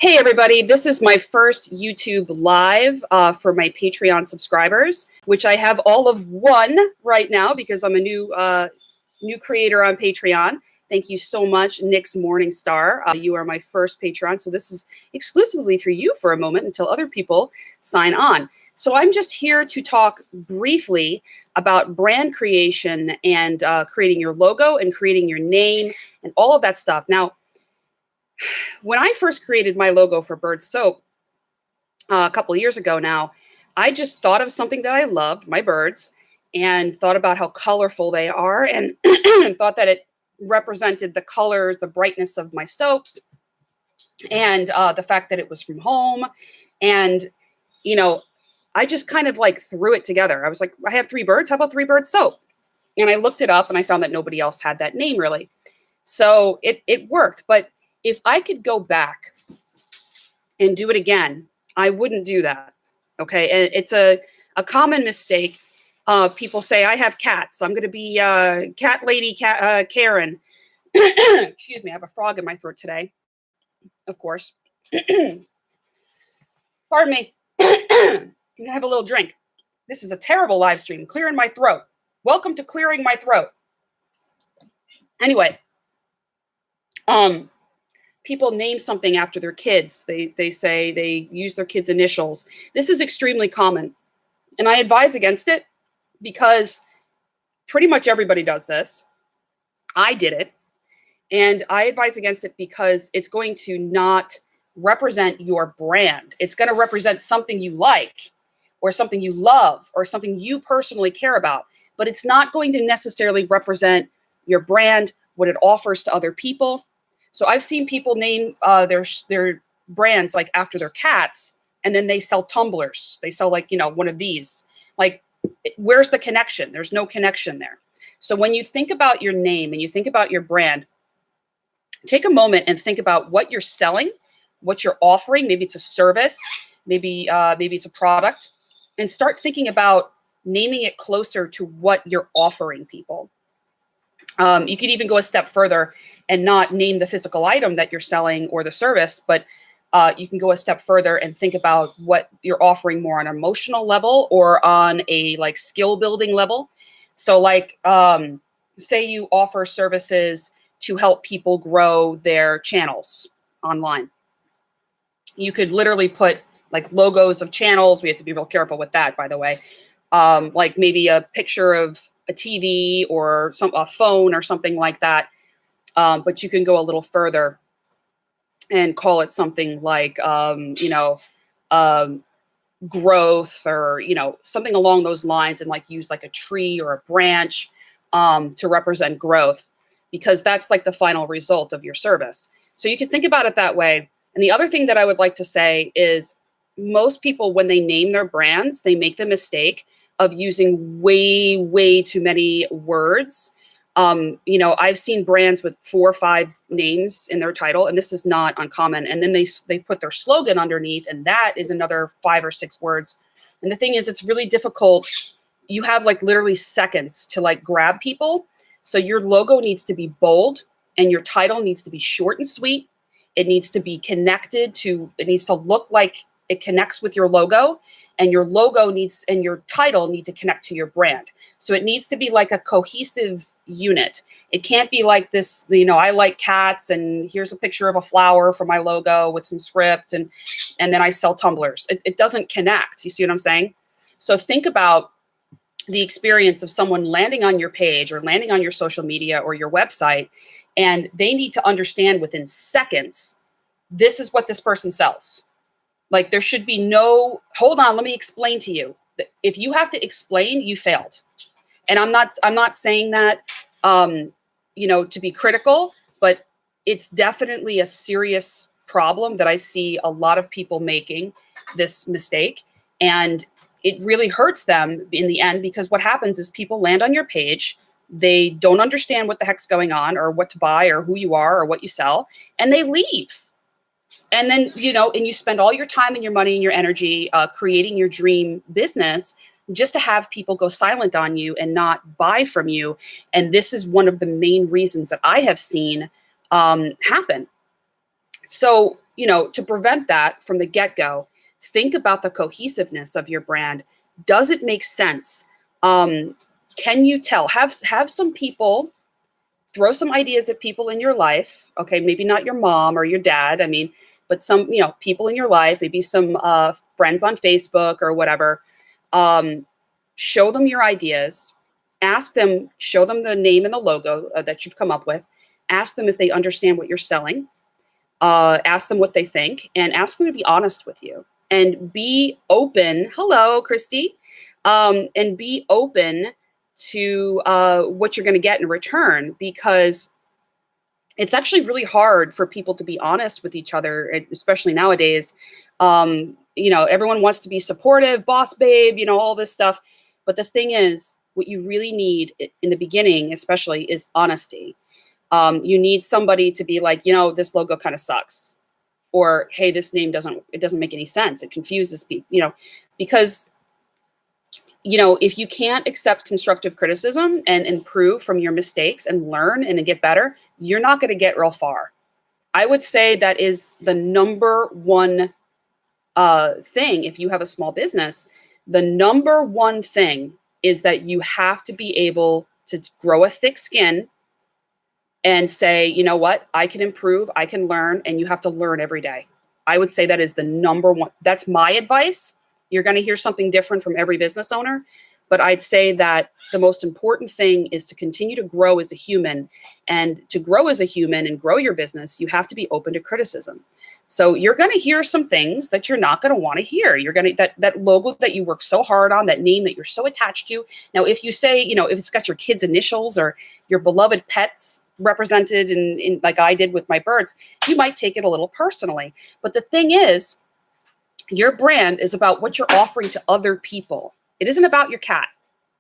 Hey everybody, this is my first YouTube live for my Patreon subscribers, which I have all of one right now because I'm a new creator on Patreon. Thank you so much, Nick's Morningstar. You are my first Patreon, so this is exclusively for you for a moment until other people sign on. So I'm just here to talk briefly about brand creation and creating your logo and creating your name and all of that stuff. Now, when I first created my logo for Bird Soap a couple of years ago now, I just thought of something that I loved, my birds, and thought about how colorful they are and thought that it represented the colors, the brightness of my soaps, and the fact that it was from home. And, you know, I just kind of like threw it together. I was like, I have three birds. How about three bird soap? And I looked it up and I found that nobody else had that name really. So it worked. But if I could go back and do it again, I wouldn't do that. Okay. And it's a common mistake. People say, I have cats. I'm going to be cat lady, Karen. Excuse me. I have a frog in my throat today, of course. Pardon me. I'm going to have a little drink. This is a terrible live stream. Clearing my throat. Welcome to clearing my throat. Anyway, people name something after their kids. They say they use their kids' initials. This is extremely common. And I advise against it because pretty much everybody does this. I did it. And I advise against it because it's going to not represent your brand. It's going to represent something you like or something you love or something you personally care about. But it's not going to necessarily represent your brand, what it offers to other people. So I've seen people name their brands like after their cats, and then they sell tumblers. They sell like, one of these. Like, where's the connection? There's no connection there. So when you think about your name and you think about your brand, take a moment and think about what you're selling, what you're offering. Maybe it's a service, maybe it's a product, and start thinking about naming it closer to what you're offering people. You could even go a step further and not name the physical item that you're selling or the service, but you can go a step further and think about what you're offering more on an emotional level or on a like skill building level. So like, say you offer services to help people grow their channels online. You could literally put like logos of channels. We have to be real careful with that, by the way. Like maybe a picture of a TV or a phone or something like that. But you can go a little further and call it something like, growth or, something along those lines, and like use like a tree or a branch to represent growth, because that's like the final result of your service. So you can think about it that way. And the other thing that I would like to say is most people, when they name their brands, they make the mistake of using way too many words. I've seen brands with 4 or 5 names in their title, and this is not uncommon. And then they put their slogan underneath, and that is another 5 or 6 words. And the thing is, it's really difficult. You have like literally seconds to like grab people. So your logo needs to be bold and your title needs to be short and sweet. It needs to be connected to, it needs to look like it connects with your logo, and your logo needs, and your title need to connect to your brand. So it needs to be like a cohesive unit. It can't be like this, I like cats and here's a picture of a flower for my logo with some script and then I sell tumblers. It doesn't connect. You see what I'm saying? So think about the experience of someone landing on your page or landing on your social media or your website, and they need to understand within seconds, this is what this person sells. Like there should be no, hold on, let me explain to you. If you have to explain, you failed. And I'm not saying that, to be critical, but it's definitely a serious problem that I see a lot of people making this mistake. And it really hurts them in the end, because what happens is people land on your page. They don't understand what the heck's going on or what to buy or who you are or what you sell, and they leave. And then, and you spend all your time and your money and your energy creating your dream business just to have people go silent on you and not buy from you. And this is one of the main reasons that I have seen happen. So to prevent that from the get-go, think about the cohesiveness of your brand. Does it make sense? Can you tell? Have some people throw some ideas at people in your life. Okay, maybe not your mom or your dad. I mean, but some, people in your life, maybe some friends on Facebook or whatever. Show them your ideas. Ask them, show them the name and the logo that you've come up with. Ask them if they understand what you're selling. Ask them what they think, and ask them to be honest with you and be open. Hello, Christy. And be open to what you're going to get in return, because it's actually really hard for people to be honest with each other, especially nowadays. Everyone wants to be supportive, boss babe, all this stuff. But the thing is, what you really need in the beginning, especially, is honesty. You need somebody to be like, this logo kind of sucks, or, hey, this name doesn't make any sense. It confuses people, because, if you can't accept constructive criticism and improve from your mistakes and learn and get better, you're not going to get real far. I would say that is the number one thing. If you have a small business, the number one thing is that you have to be able to grow a thick skin and say, you know what, I can improve, I can learn, and you have to learn every day. I would say that is the number one. That's my advice. You're going to hear something different from every business owner, but I'd say that the most important thing is to continue to grow as a human. And to grow as a human and grow your business, you have to be open to criticism. So you're going to hear some things that you're not going to want to hear. You're going to, that logo that you work so hard on, that name that you're so attached to. Now, if you say, if it's got your kids' initials or your beloved pets represented in like I did with my birds, you might take it a little personally. But the thing is, your brand is about what you're offering to other people. It isn't about your cat.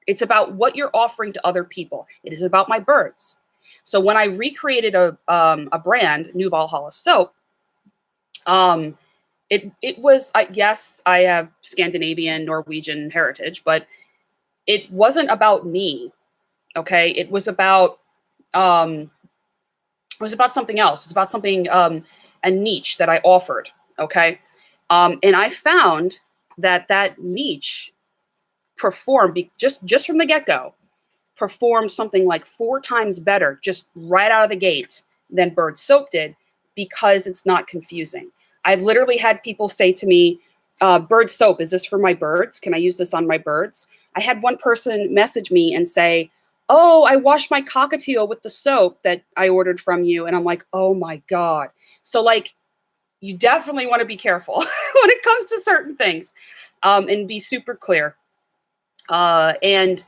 It's about what you're offering to other people. It is about my birds. So when I recreated a brand, New Valhalla Soap, it was, yes, I have Scandinavian, Norwegian heritage, but it wasn't about me. Okay. It was about something else. It's about something, a niche that I offered. Okay. And I found that niche performed just from the get-go, performed something like 4 times better just right out of the gate than Bird Soap did, because it's not confusing. I've literally had people say to me, Bird Soap, is this for my birds? Can I use this on my birds? I had one person message me and say, oh, I washed my cockatiel with the soap that I ordered from you. And I'm like, oh my God. So like, you definitely want to be careful when it comes to certain things, and be super clear. And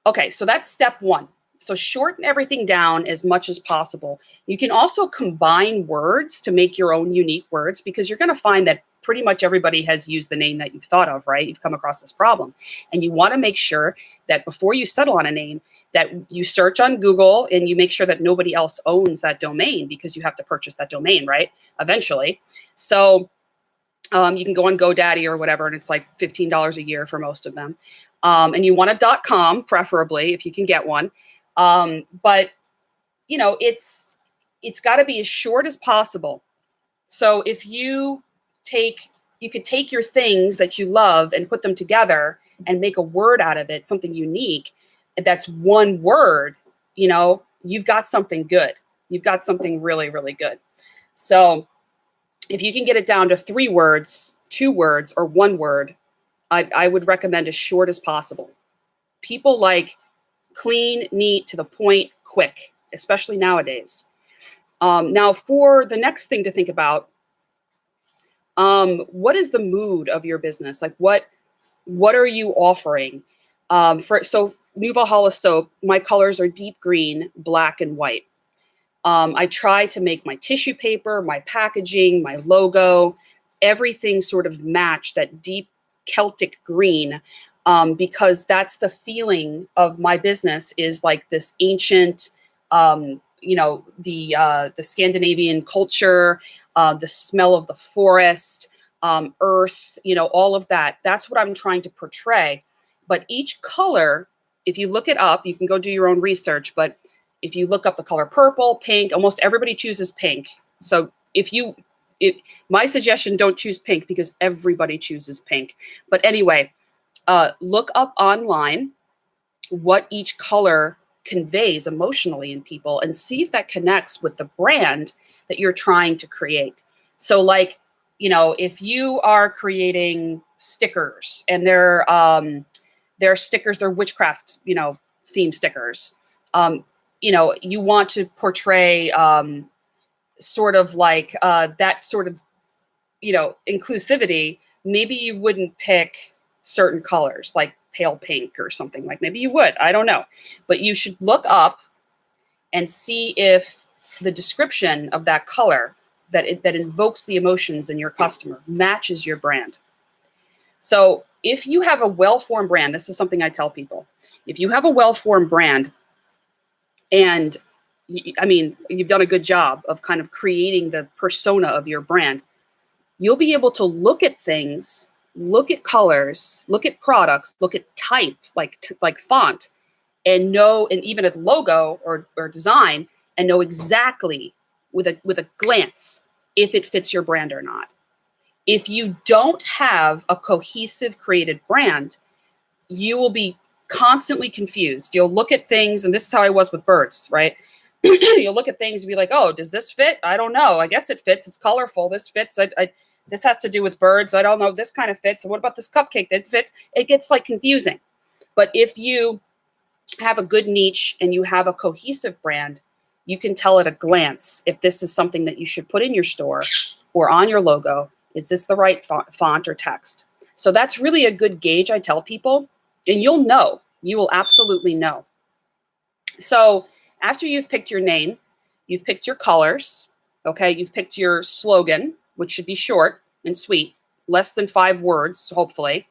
okay, so that's step 1. So shorten everything down as much as possible. You can also combine words to make your own unique words, because you're going to find that pretty much everybody has used the name that you've thought of, right? You've come across this problem. And you want to make sure that before you settle on a name, that you search on Google and you make sure that nobody else owns that domain, because you have to purchase that domain, right? Eventually. So you can go on GoDaddy or whatever, and it's like $15 a year for most of them. And you want a .com, preferably, if you can get one. But it's got to be as short as possible. So if you could take your things that you love and put them together and make a word out of it, something unique. That's one word, you've got something good. You've got something really, really good. So if you can get it down to 3 words, 2 words, or 1 word, I would recommend as short as possible. People like clean, neat, to the point, quick, especially nowadays. Now, for the next thing to think about, what is the mood of your business? Like, what are you offering? So New Valhalla Soap, my colors are deep green, black, and white. I try to make my tissue paper, my packaging, my logo, everything sort of match that deep Celtic green, because that's the feeling of my business, is like this ancient, the Scandinavian culture, the smell of the forest, earth, all of that. That's what I'm trying to portray. But each color, if you look it up, you can go do your own research, but if you look up the color purple, pink, almost everybody chooses pink. So if you my suggestion, don't choose pink because everybody chooses pink. But anyway, look up online what each color conveys emotionally in people and see if that connects with the brand that you're trying to create. So like, if you are creating stickers and they're stickers, they're witchcraft, theme stickers. You want to portray sort of like that sort of, inclusivity. Maybe you wouldn't pick certain colors like pale pink or something. Like maybe you would, I don't know. But you should look up and see if the description of that color that invokes the emotions in your customer matches your brand. So if you have a well-formed brand, this is something I tell people. If you have a well-formed brand, and I mean, you've done a good job of kind of creating the persona of your brand, you'll be able to look at things, look at colors, look at products, look at type, like font, and know, and even a logo or design, and know exactly with a glance if it fits your brand or not. If you don't have a cohesive created brand, you will be constantly confused. You'll look at things, and this is how I was with birds, right? You'll look at things and be like, oh, does this fit? I don't know. I guess it fits. It's colorful. This fits. This has to do with birds. I don't know. This kind of fits. What about this cupcake that fits? It gets like confusing. But if you have a good niche and you have a cohesive brand, you can tell at a glance if this is something that you should put in your store or on your logo. Is this the right font or text? So that's really a good gauge, I tell people, and you'll know. You will absolutely know. So after you've picked your name, you've picked your colors, okay? You've picked your slogan, which should be short and sweet, less than 5 words, hopefully.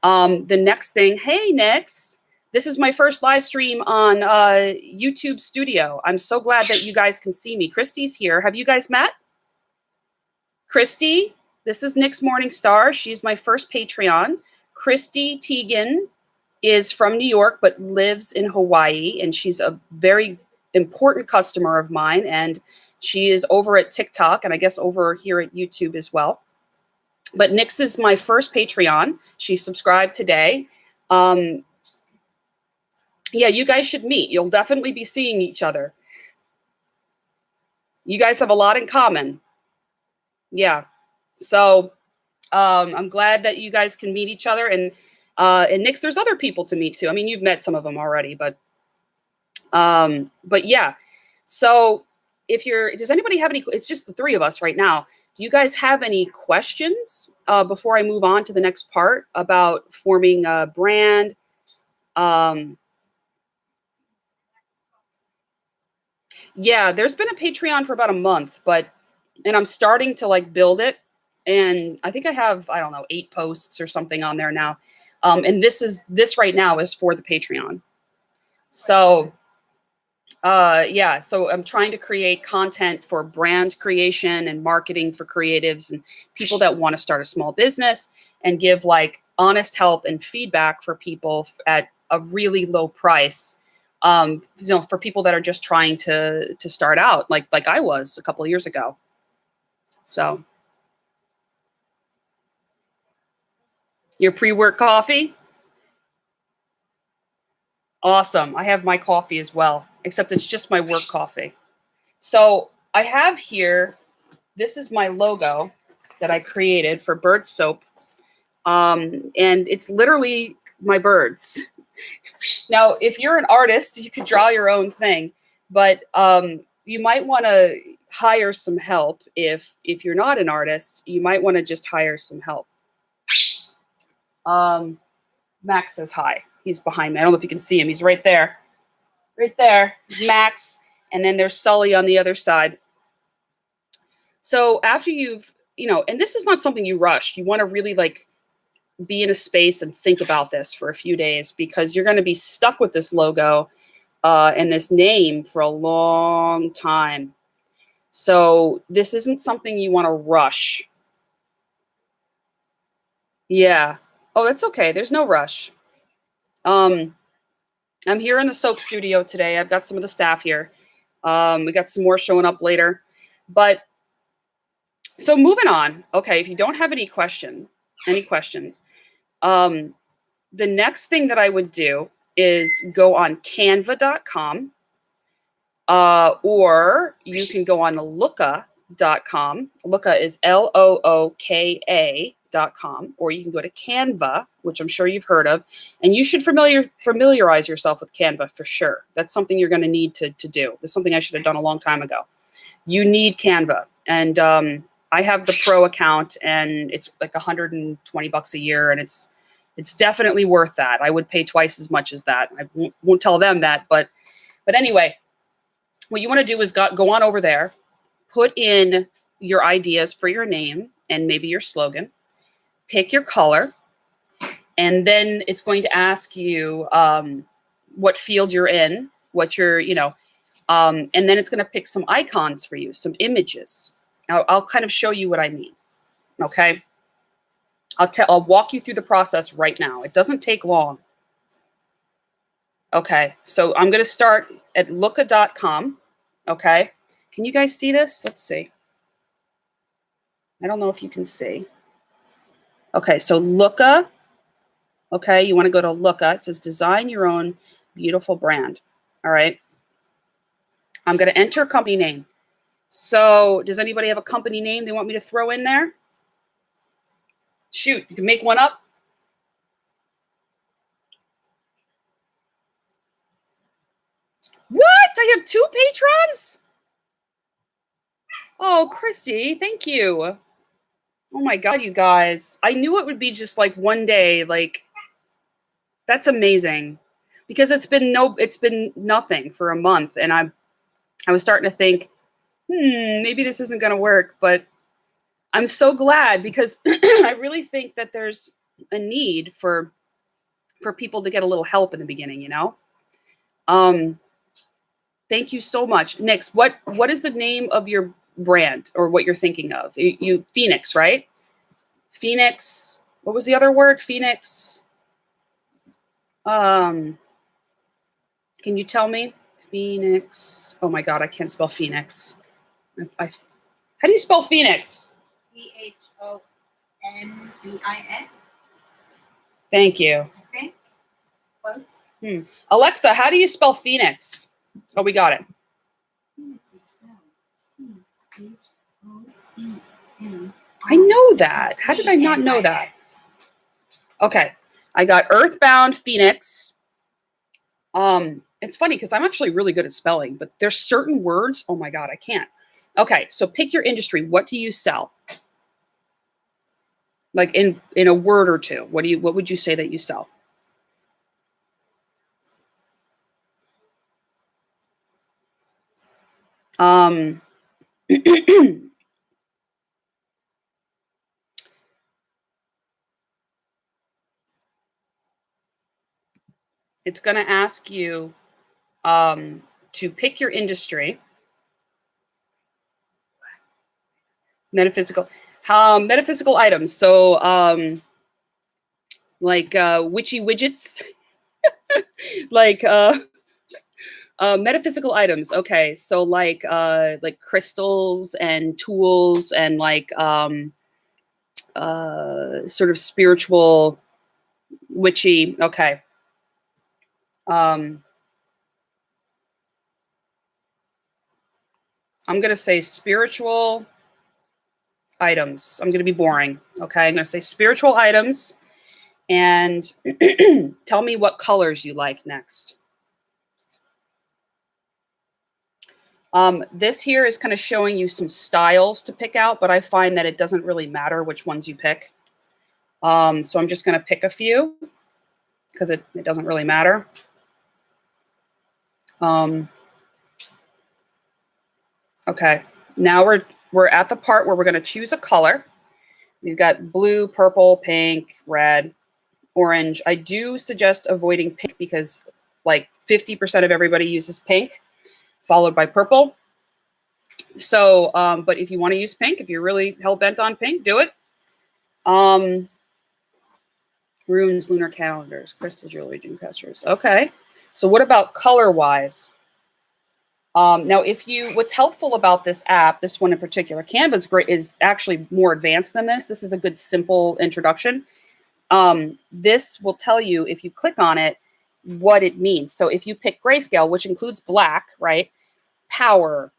The next thing, hey, Nix, this is my first live stream on YouTube Studio. I'm so glad that you guys can see me. Christy's here. Have you guys met? Christy, this is Nix Morningstar. She's my first Patreon. Christy Teigen is from New York but lives in Hawaii, and she's a very important customer of mine, and she is over at TikTok and I guess over here at YouTube as well. But Nix is my first Patreon. She subscribed today. Yeah, you guys should meet. You'll definitely be seeing each other. You guys have a lot in common. Yeah. So I'm glad that you guys can meet each other. And Nix, there's other people to meet too. I mean, you've met some of them already, but yeah. So does anybody have any, it's just the 3 of us right now. Do you guys have any questions before I move on to the next part about forming a brand? Yeah, there's been a Patreon for about a month, and I'm starting to like build it. And I think I have, I don't know, 8 posts or something on there now. And this right now is for the Patreon. So yeah, so I'm trying to create content for brand creation and marketing for creatives and people that want to start a small business, and give like honest help and feedback for people at a really low price. For people that are just trying to start out, like I was a couple of years ago. So your pre-work coffee? Awesome. I have my coffee as well, except it's just my work coffee. So I have here, this is my logo that I created for bird soap. And it's literally my birds. Now, if you're an artist, you could draw your own thing, but you might want to hire some help. If you're not an artist, you might want to just hire some help. Max says hi. He's behind me. I don't know if you can see him. He's right there. Right there. Max. And then there's Sully on the other side. So after you've, and this is not something you rush. You want to really like be in a space and think about this for a few days, because you're going to be stuck with this logo and this name for a long time. So this isn't something you want to rush. Yeah. Oh, that's okay. There's no rush. I'm here in the soap studio today. I've got some of the staff here. We got some more showing up later. But So moving on. Okay, if you don't have any questions, um, the next thing that I would do is go on canva.com, or you can go on looka.com. Looka is Looka.com, or you can go to Canva, which I'm sure you've heard of, and you should familiarize yourself with Canva for sure. That's something you're going to need to do. It's something I should have done a long time ago. You need Canva, and I have the pro account, and it's like $120 a year, and it's definitely worth that. I would pay twice as much as that. I won't tell them that, but anyway, what you want to do is go on over there, put in your ideas for your name and maybe your slogan, pick your color, and then it's going to ask you what field you're in, what you're, and then it's going to pick some icons for you, some images. I'll kind of show you what I mean. Okay. I'll walk you through the process right now. It doesn't take long. Okay. So I'm going to start at looka.com. Okay. Can you guys see this? Let's see. I don't know if you can see. Okay. So Looka. Okay. You want to go to Looka. It says design your own beautiful brand. All right. I'm going to enter a company name. So does anybody have a company name they want me to throw in there? Shoot, you can make one up. What? I have 2 patrons? Oh, Christy, thank you. Oh my God, you guys. I knew it would be just like one day, like that's amazing. Because it's been nothing for a month, and I was starting to think, maybe this isn't going to work, but I'm so glad, because I really think that there's a need for people to get a little help in the beginning, Thank you so much. Nix, what is the name of your brand, or what you're thinking of? You Phoenix, right? Phoenix. What was the other word? Phoenix. Can you tell me? Phoenix. Oh my God, I can't spell Phoenix. How do you spell Phoenix? Phoenix. Thank you. Okay. Close. Alexa, how do you spell Phoenix? Oh, we got it. Phoenix is spelled H-O-E-N. I know that. How did I not know that? Okay. I got Earthbound Phoenix. It's funny because I'm actually really good at spelling, but there's certain words. Oh my God, I can't. Okay. So pick your industry. What do you sell? Like in a word or two, what would you say that you sell? It's going to ask you to pick your industry. Metaphysical items. So like witchy widgets, like metaphysical items. Okay, so like crystals and tools, and like sort of spiritual witchy. Okay. I'm gonna say spiritual items. I'm gonna be boring. Okay, I'm gonna say spiritual items, and tell me what colors you like next. This here is kind of showing you some styles to pick out, but I find that it doesn't really matter which ones you pick. So I'm just going to pick a few because it doesn't really matter. Okay, now we're at the part where we're going to choose a color. We've got blue, purple, pink, red, orange. I do suggest avoiding pink because like 50% of everybody uses pink, followed by purple. So, but if you want to use pink, if you're really hell-bent on pink, do it. Runes, lunar calendars, crystal jewelry, dream catchers. Okay. So what about color-wise? Now, what's helpful about this app, this one in particular, Canva's great, is actually more advanced than this. This is a good, simple introduction. This will tell you, if you click on it, what it means. So if you pick grayscale, which includes black, right? Power,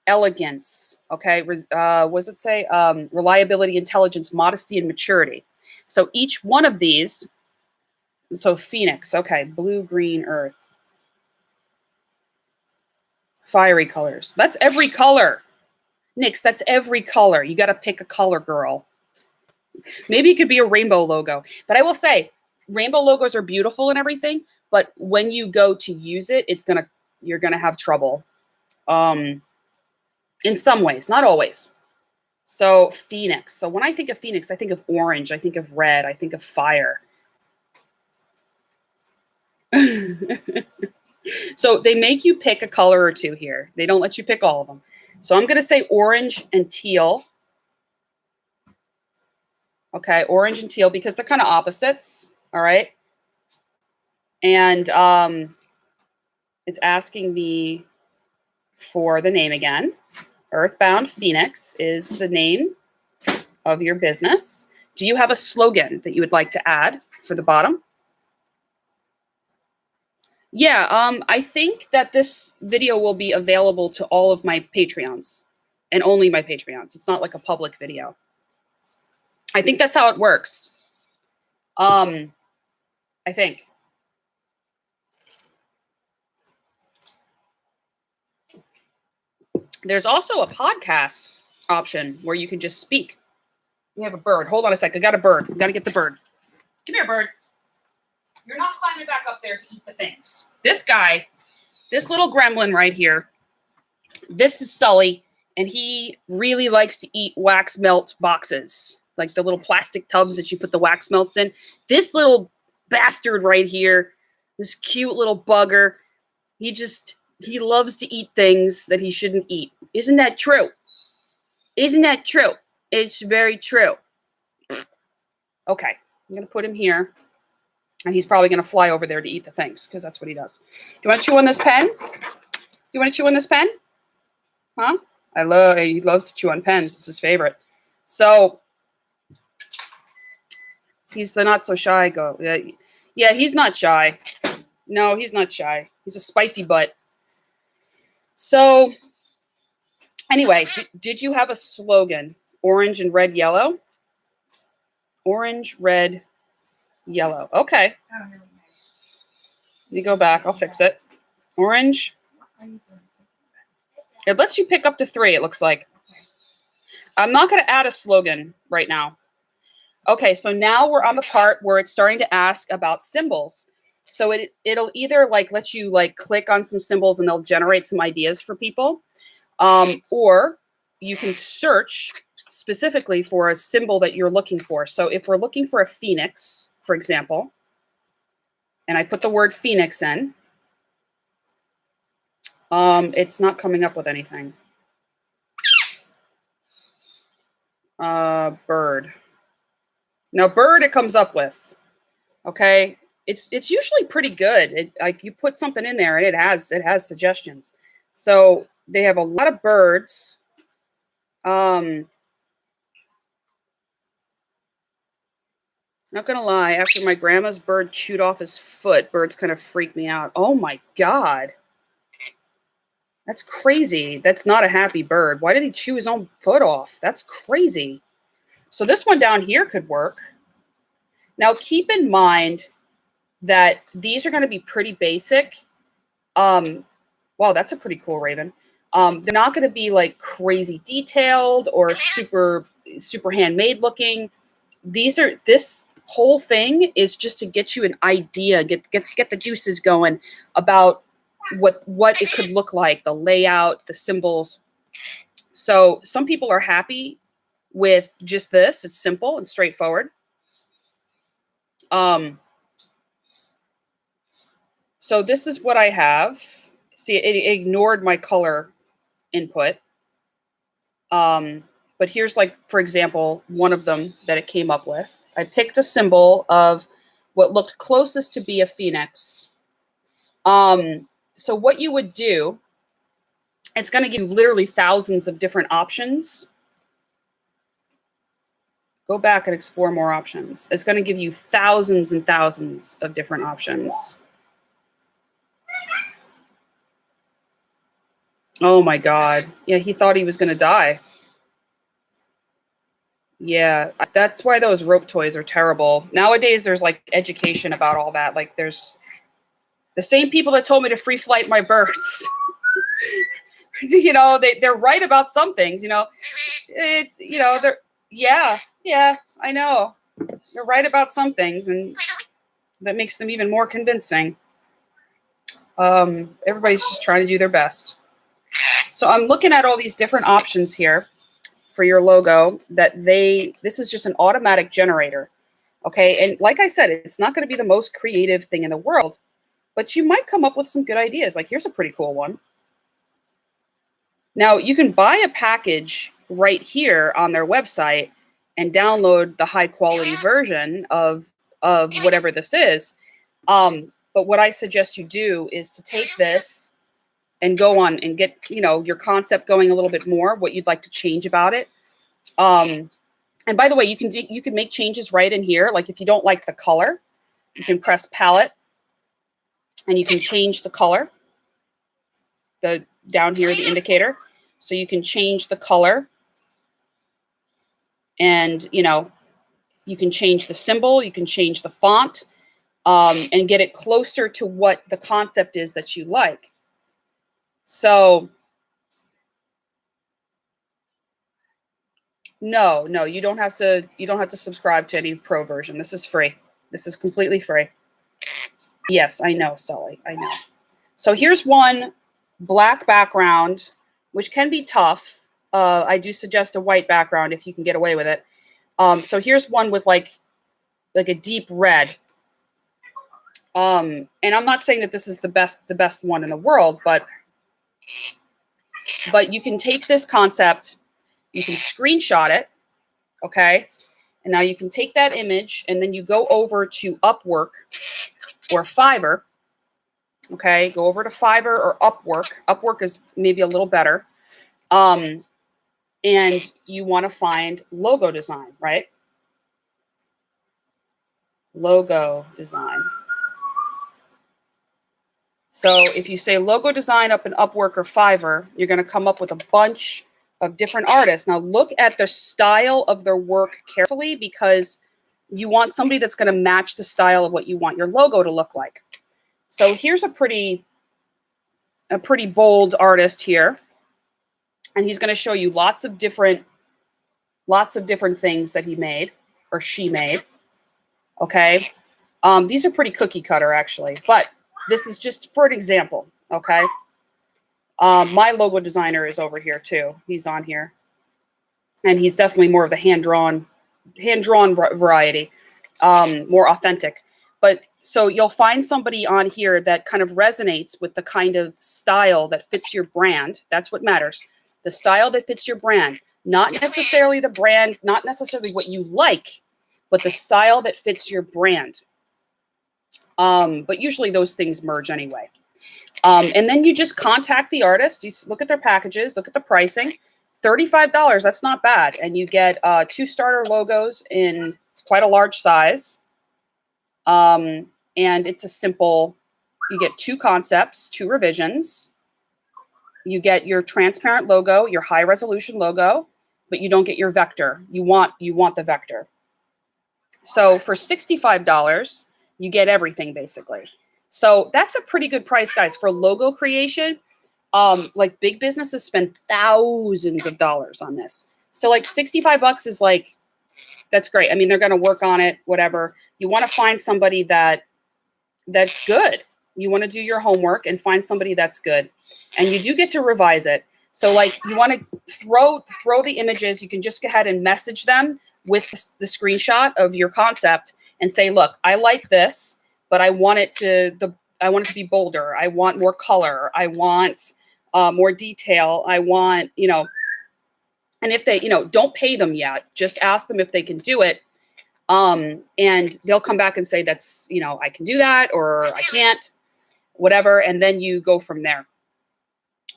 elegance, okay? What does it say? Reliability, intelligence, modesty, and maturity. So each one of these, so Phoenix, okay, blue, green, earth. Fiery colors. That's every color. Nix, that's every color. You got to pick a color, girl. Maybe it could be a rainbow logo. But I will say, rainbow logos are beautiful and everything, but when you go to use it, you're gonna have trouble. In some ways, not always. So Phoenix. So when I think of Phoenix, I think of orange, I think of red, I think of fire. So they make you pick a color or two here. They don't let you pick all of them. So I'm gonna say orange and teal. Okay, orange and teal, because they're kind of opposites, all right? And it's asking me for the name again. Earthbound Phoenix is the name of your business. Do you have a slogan that you would like to add for the bottom? Yeah, I think that this video will be available to all of my Patreons and only my Patreons. It's not like a public video. I think that's how it works. I think. There's also a podcast option where you can just speak. We have a bird. Hold on a sec. I got a bird. I got to get the bird. Come here, bird. You're not climbing back up there to eat the things. This guy, this little gremlin right here, this is Sully, and he really likes to eat wax melt boxes, like the little plastic tubs that you put the wax melts in. This little bastard right here, this cute little bugger, he loves to eat things that he shouldn't eat. Isn't that true? Isn't that true? It's very true. Okay, I'm going to put him here. And he's probably going to fly over there to eat the things, because that's what he does. Do you want to chew on this pen? You want to chew on this pen? Huh? He loves to chew on pens. It's his favorite. So he's the not so shy go. Yeah, he's not shy. No, he's not shy. He's a spicy butt. So anyway, did you have a slogan? Orange and red, yellow? Orange, red, yellow. Okay. Let me go back. I'll fix it. Orange. It lets you pick up to 3, it looks like. I'm not going to add a slogan right now. Okay, so now we're on the part where it's starting to ask about symbols. So it'll either let you click on some symbols and they'll generate some ideas for people. Or you can search specifically for a symbol that you're looking for. So if we're looking for a phoenix, for example, and I put the word phoenix in, it's not coming up with anything. Bird. Now, bird it comes up with. Okay, it's usually pretty good. You put something in there and it has suggestions. So they have a lot of birds. Not gonna lie, after my grandma's bird chewed off his foot, birds kind of freaked me out. Oh my God. That's crazy. That's not a happy bird. Why did he chew his own foot off? That's crazy. So this one down here could work. Now keep in mind that these are going to be pretty basic. Wow, that's a pretty cool raven. They're not going to be crazy detailed or super handmade looking. This whole thing is just to get you an idea, get the juices going about what it could look like, the layout, the symbols. So some people are happy with just this. It's simple and straightforward. So this is what I have. See, it ignored my color input. But here's for example, one of them that it came up with. I picked a symbol of what looked closest to be a phoenix. So what you would do It's going to give you literally thousands of different options. Go back and explore more options. It's going to give you thousands and thousands of different options. Oh my God. Yeah, he thought he was going to die. Yeah, that's why those rope toys are terrible. Nowadays, there's like education about all that. Like there's the same people that told me to free flight my birds. You know, they're right about some things, you know. It's, you know, yeah, I know. They're right about some things, and that makes them even more convincing. Everybody's just trying to do their best. So I'm looking at all these different options here for your logo this is just an automatic generator. Okay. And like I said, it's not going to be the most creative thing in the world, but you might come up with some good ideas. Like here's a pretty cool one. Now you can buy a package right here on their website and download the high quality version of whatever this is. But what I suggest you do is to take this and go on and get, you know, your concept going a little bit more, what you'd like to change about it. And by the way, you can make changes right in here. Like if you don't like the color, you can press palette and you can change the color. Down here, the indicator. So you can change the color and, you know, you can change the symbol, you can change the font, and get it closer to what the concept is that you like. So no, you don't have to subscribe to any pro version. This is free. This is completely free. Yes, I know, Sully. I know. So here's one black background, which can be tough. I do suggest a white background if you can get away with it. So here's one with like a deep red. And I'm not saying that this is the best one in the world, but you can take this concept, you can screenshot it, okay? And now you can take that image and then you go over to Upwork or Fiverr, okay? Go over to Fiverr or Upwork. Upwork is maybe a little better. And you want to find logo design, right? Logo design. So if you say logo design up in Upwork or Fiverr, you're going to come up with a bunch of different artists. Now look at the style of their work carefully because you want somebody that's going to match the style of what you want your logo to look like. So here's a pretty bold artist here. And he's going to show you lots of different things that he made or she made. Okay. These are pretty cookie cutter actually, but this is just for an example. Okay. My logo designer is over here too. He's on here and he's definitely more of the hand-drawn variety, more authentic. But so you'll find somebody on here that kind of resonates with the kind of style that fits your brand. That's what matters. The style that fits your brand, not necessarily the brand, not necessarily what you like, but the style that fits your brand. But usually those things merge anyway. And then you just contact the artist. You look at their packages, look at the pricing. $35, that's not bad. And you get 2 starter logos in quite a large size. And it's a simple, you get 2 concepts, 2 revisions. You get your transparent logo, your high resolution logo, but you don't get your vector. You want the vector. So for $65, you get everything basically. So that's a pretty good price, guys, for logo creation. Like big businesses spend thousands of dollars on this. So like $65 is like, that's great. I mean, they're going to work on it, whatever. You want to find somebody that's good. You want to do your homework and find somebody that's good. And you do get to revise it. So like you want to throw the images. You can just go ahead and message them with the screenshot of your concept and say, look, I like this, but I want it to be bolder. I want more color. I want more detail. I want, you know, and if they, you know, don't pay them yet, just ask them if they can do it. And they'll come back and say, that's, you know, I can do that or I can't, whatever. And then you go from there.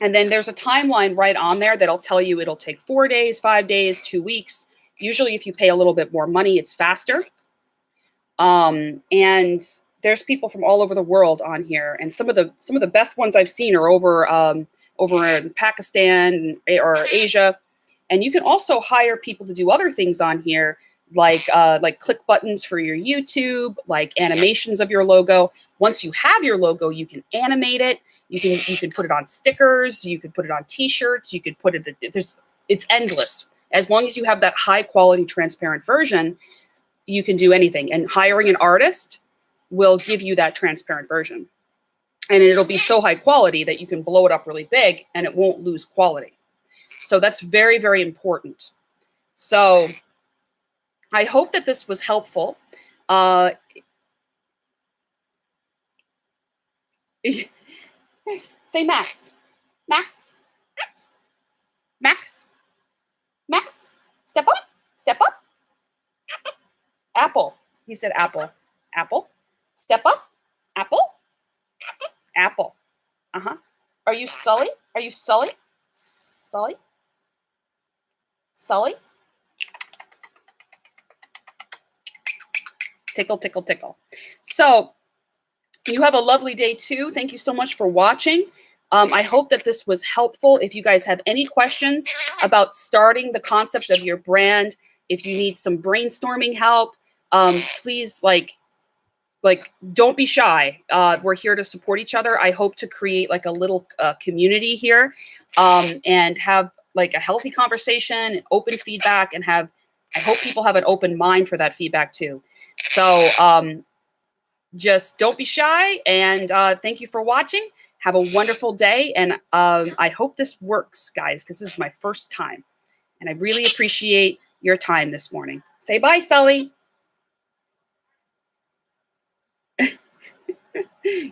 And then there's a timeline right on there that'll tell you it'll take 4 days, 5 days, 2 weeks. Usually if you pay a little bit more money, it's faster. And there's people from all over the world on here. And some of the best ones I've seen are over in Pakistan or Asia. And you can also hire people to do other things on here, like click buttons for your YouTube, like animations of your logo. Once you have your logo, you can animate it. You can put it on stickers. You can put it on T-shirts. You could put it. It's endless. As long as you have that high quality, transparent version, you can do anything. And hiring an artist will give you that transparent version, and it'll be so high quality that you can blow it up really big, and it won't lose quality. So that's very, very important. So I hope that this was helpful. Say Max. Max. Max. Max. Step up. Step up. Apple. He said apple. Apple. Step up. Apple. Apple. Uh-huh. Are you Sully? Are you Sully? Sully? Sully? Tickle, tickle, tickle. So you have a lovely day too. Thank you so much for watching. I hope that this was helpful. If you guys have any questions about starting the concept of your brand, if you need some brainstorming help, please don't be shy. We're here to support each other. I hope to create like a little community here, and have like a healthy conversation, open feedback, and I hope people have an open mind for that feedback too. So just don't be shy, and thank you for watching. Have a wonderful day, and I hope this works, guys, because this is my first time, and I really appreciate your time this morning. Say bye, Sully.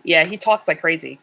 Yeah, he talks like crazy.